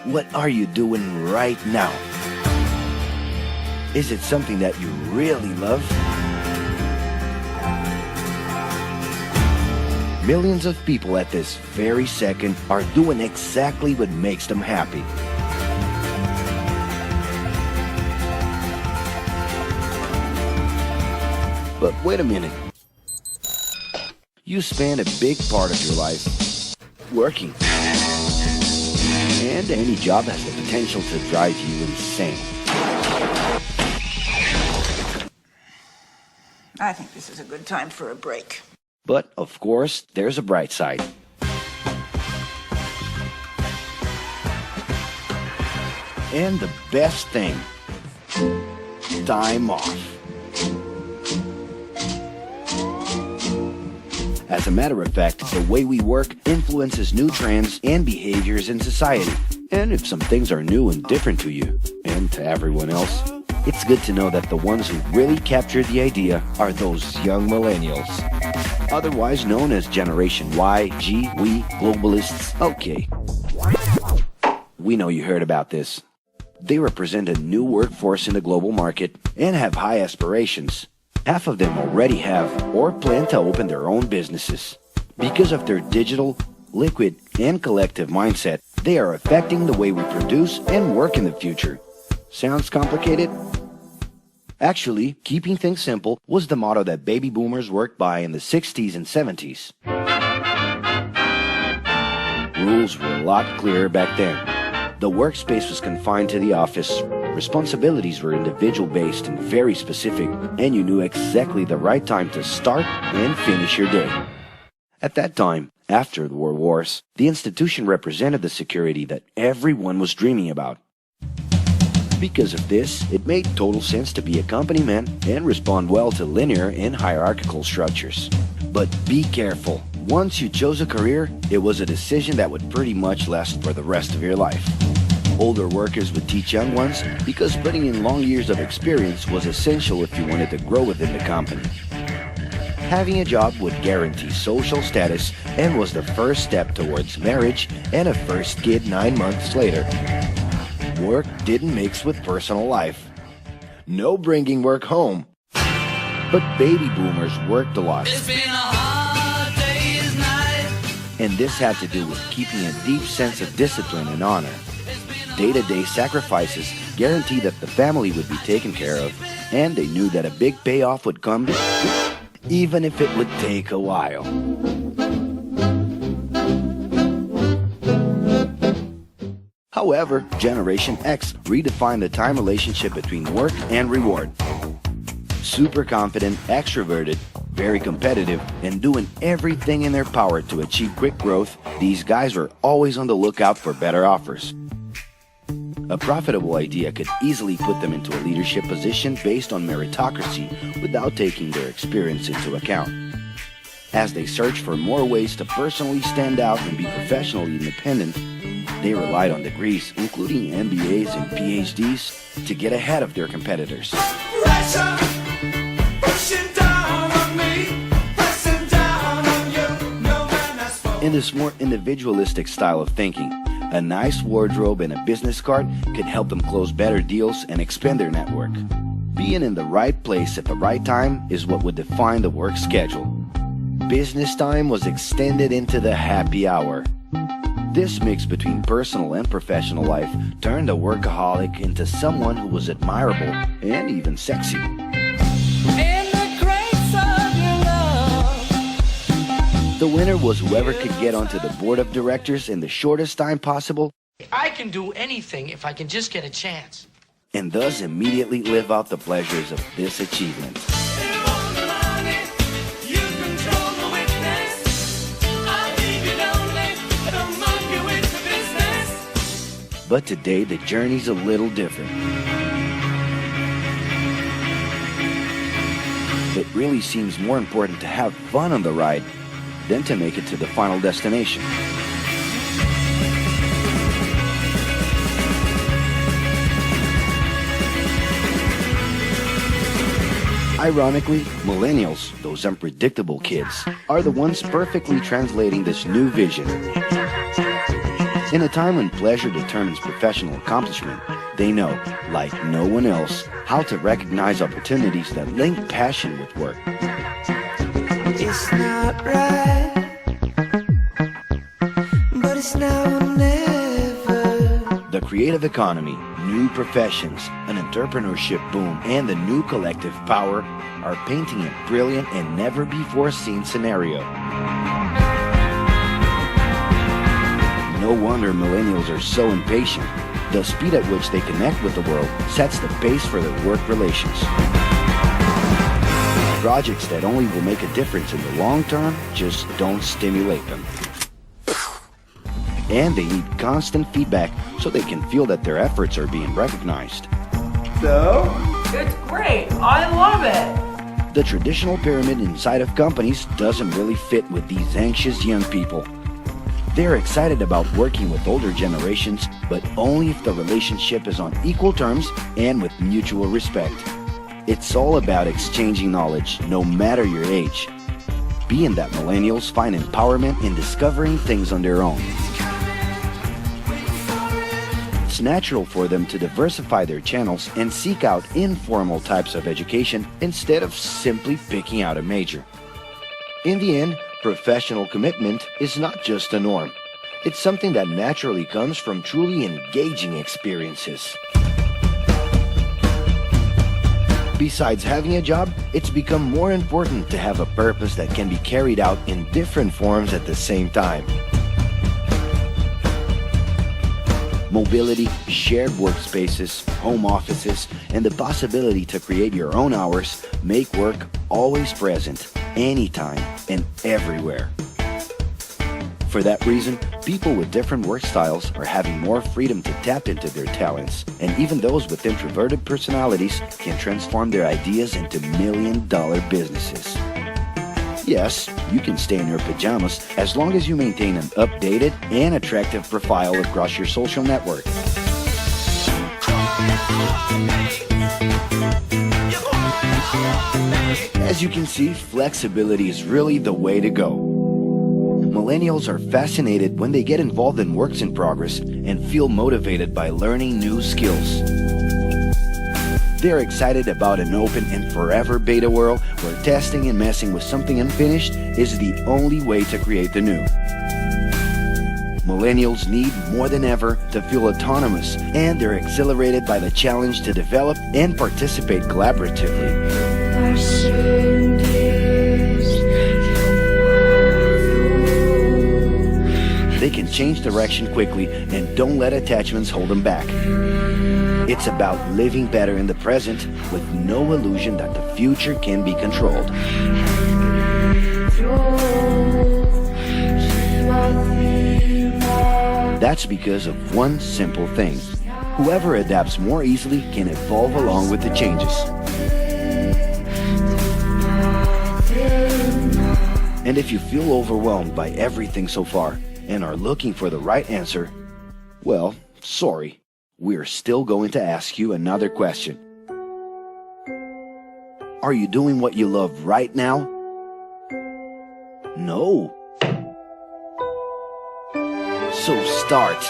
What are you doing right now? Is it something that you really love? Millions of people at this very second are doing exactly what makes them happy. But wait a minute. You spend a big part of your life working. And any job has the potential to drive you insane. I think this is a good time for a break. But, of course, there's a bright side. And the best thing, time off. As a matter of fact, the way we work influences new trends and behaviors in society. And if some things are new and different to you, and to everyone else, it's good to know that the ones who really captured the idea are those young millennials. Otherwise known as Generation Y, G, we, globalists. Okay. We know you heard about this. They represent a new workforce in the global market and have high aspirations. Half of them already have or plan to open their own businesses. Because of their digital, liquid, and collective mindset, they are affecting the way we produce and work in the future. Sounds complicated? Actually, keeping things simple was the motto that baby boomers worked by in the 60s and 70s. Rules were a lot clearer back then. The workspace was confined to the office. Responsibilities were individual-based and very specific, and you knew exactly the right time to start and finish your day. At that time, after the World Wars, the institution represented the security that everyone was dreaming about. Because of this, it made total sense to be a company man and respond well to linear and hierarchical structures. But be careful. Once you chose a career, it was a decision that would pretty much last for the rest of your life. Older workers would teach young ones because putting in long years of experience was essential if you wanted to grow within the company. Having a job would guarantee social status and was the first step towards marriage and a first kid 9 months later. Work didn't mix with personal life. No bringing work home. But baby boomers worked a lot. It's been a hard day's night. And this had to do with keeping a deep sense of discipline and honor. Day-to-day sacrifices guaranteed that the family would be taken care of, and they knew that a big payoff would come, even if it would take a while. However, Generation X redefined the time relationship between work and reward. Super confident, extroverted, very competitive, and doing everything in their power to achieve quick growth, these guys were always on the lookout for better offers. A profitable idea could easily put them into a leadership position based on meritocracy without taking their experience into account. As they searched for more ways to personally stand out and be professionally independent, they relied on degrees, including MBAs and PhDs, to get ahead of their competitors. Pressure, pushing down on me, pressing down on you. No man has spoken. In this more individualistic style of thinking, a nice wardrobe and a business card could help them close better deals and expand their network. Being in the right place at the right time is what would define the work schedule. Business time was extended into the happy hour. This mix between personal and professional life turned a workaholic into someone who was admirable and even sexy. In the grace of your love. The winner was whoever could get onto the board of directors in the shortest time possible, I can do anything if I can just get a chance. and thus immediately live out the pleasures of this achievement. But today, the journey's a little different. It really seems more important to have fun on the ride than to make it to the final destination. Ironically, millennials, those unpredictable kids, are the ones perfectly translating this new vision. In a time when pleasure determines professional accomplishment, they know, like no one else, how to recognize opportunities that link passion with work. It's not right, but it's now or never. The creative economy, new professions, an entrepreneurship boom, and the new collective power are painting a brilliant and never-before-seen scenario. No wonder millennials are so impatient. The speed at which they connect with the world sets the pace for their work relations. Projects that only will make a difference in the long term just don't stimulate them. And they need constant feedback so they can feel that their efforts are being recognized. So? It's great. I love it. The traditional pyramid inside of companies doesn't really fit with these anxious young people. They're excited about working with older generations, but only if the relationship is on equal terms and with mutual respect. It's all about exchanging knowledge, no matter your age. Being that millennials find empowerment in discovering things on their own. It's natural for them to diversify their channels and seek out informal types of education instead of simply picking out a major. In the end, professional commitment is not just a norm. It's something that naturally comes from truly engaging experiences. Besides having a job, it's become more important to have a purpose that can be carried out in different forms at the same time. Mobility, shared workspaces, home offices, and the possibility to create your own hours make work always present, anytime and everywhere. For that reason, people with different work styles are having more freedom to tap into their talents, and even those with introverted personalities can transform their ideas into million-dollar businesses. Yes, you can stay in your pajamas as long as you maintain an updated and attractive profile across your social network. As you can see, flexibility is really the way to go. Millennials are fascinated when they get involved in works in progress and feel motivated by learning new skills. They're excited about an open and forever beta world where testing and messing with something unfinished is the only way to create the new. Millennials need more than ever to feel autonomous, and they're exhilarated by the challenge to develop and participate collaboratively. They can change direction quickly and don't let attachments hold them back. It's about living better in the present with no illusion that the future can be controlled. That's because of one simple thing. Whoever adapts more easily can evolve along with the changes. And if you feel overwhelmed by everything so far and are looking for the right answer, well, sorry. We're still going to ask you another question. Are you doing what you love right now? No. So start.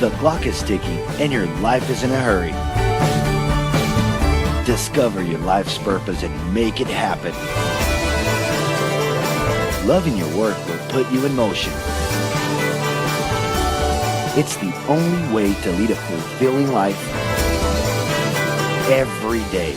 The clock is ticking and your life is in a hurry. Discover your life's purpose and make it happen. Loving your work will put you in motion. It's the only way to lead a fulfilling life every day.